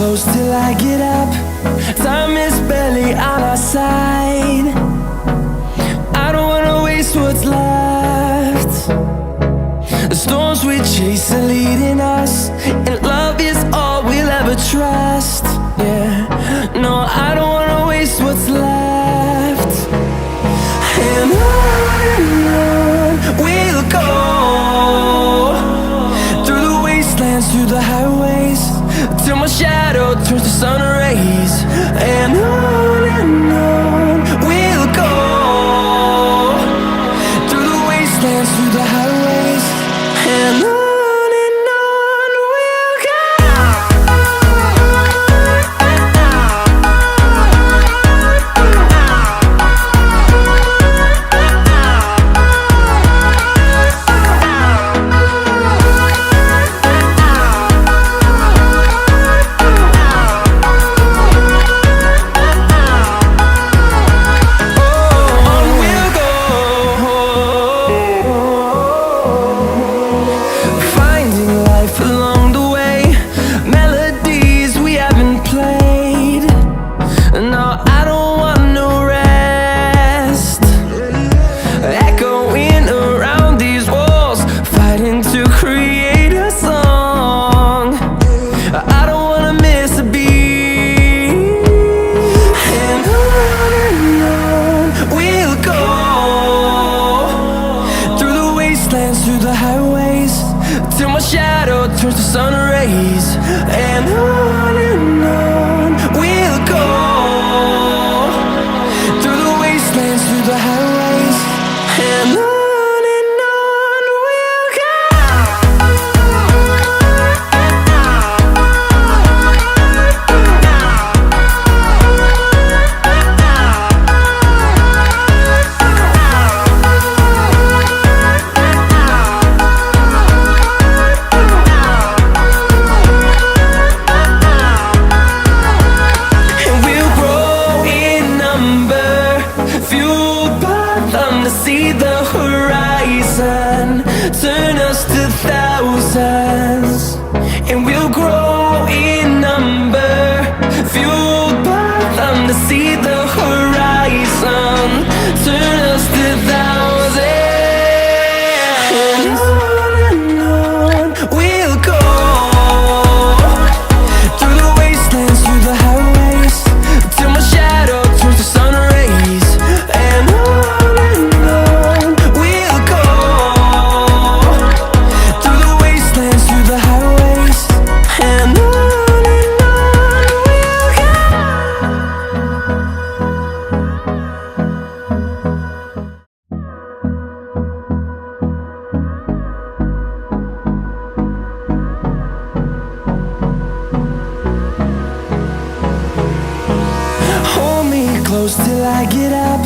close till I get up. Time is barely on our side. I don't wanna waste what's left. The storms we chase are leading us, and love is all we'll ever trust. Yeah, no, I don't wanna waste what's left. And on we'll go, through the wastelands, through the highways, till my shadow turns to sun rays. And on we'll go, through the wastelands, through the highways, and on we'll go. Through the highways, till my shadow turns to sun rays. And on we'll go, through the wastelands, through the highways, and on we'll go. See the horizon, turn us to thousands, and we'll grow in number, fueled by them. To see the horizon, turn us to thousands, and on we'll go, through the wastelands, through the highways, till my shadow turns to sun rays. And close till I get up.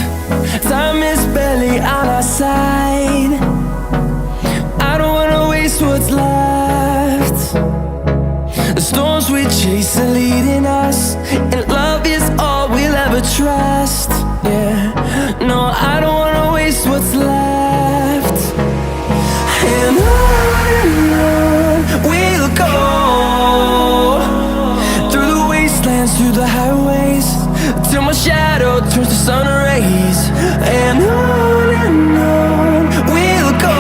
Time is barely on our side. I don't wanna waste what's left. The storms we chase are leading us, and love is all we'll ever trust. Yeah, no, I don't wanna waste what's left. And on we'll go, through the wastelands, through the highways, till my shadow turns to sun rays. And on we'll go,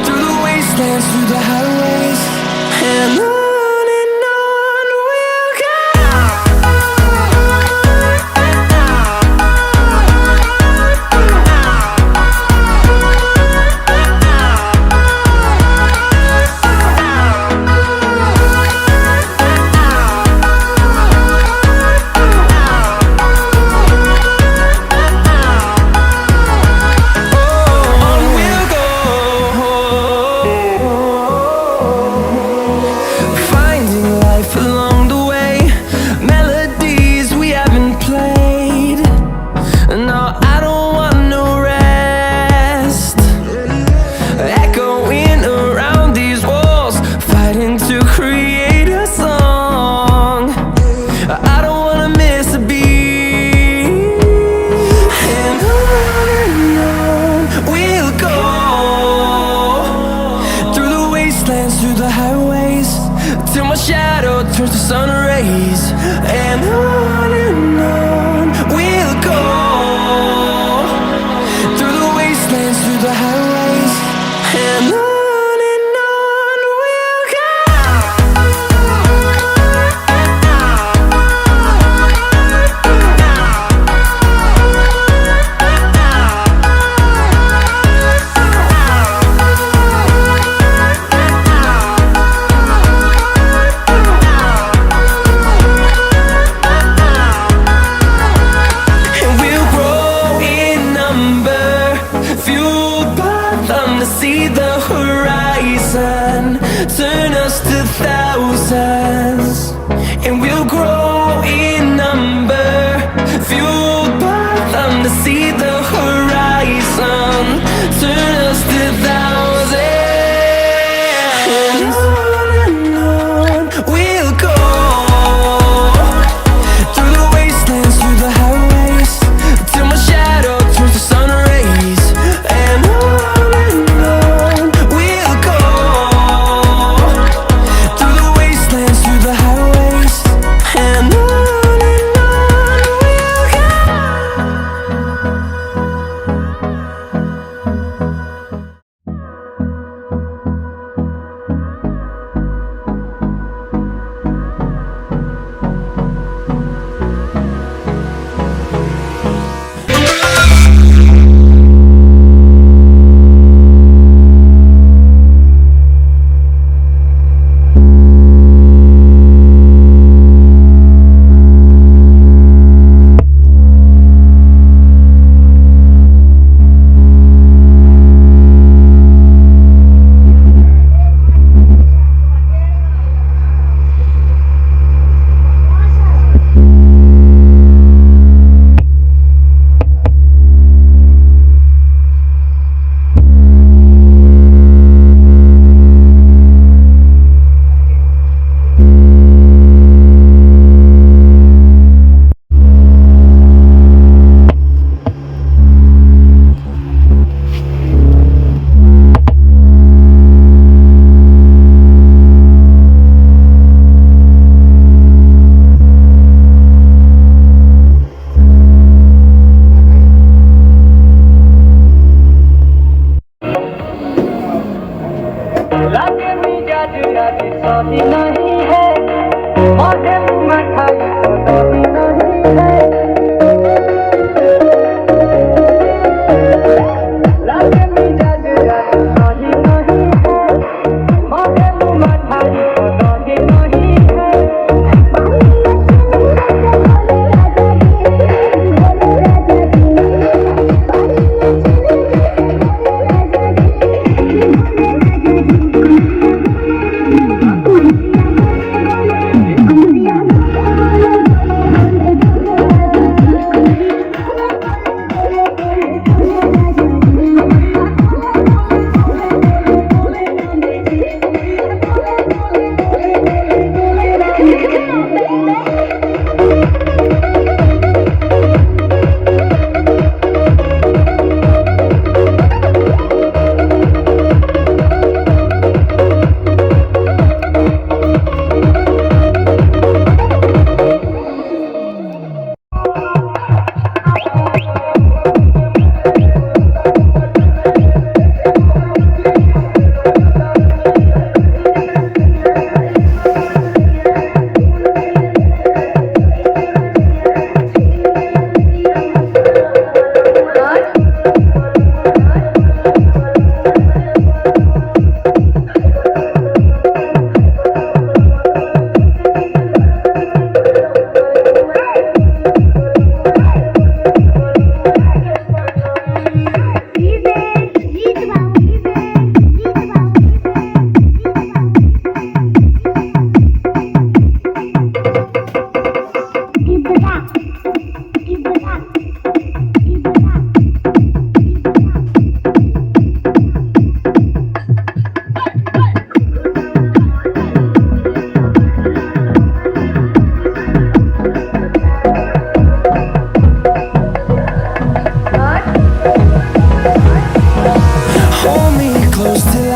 through the wastelands, through the highways, and on we'll go. close till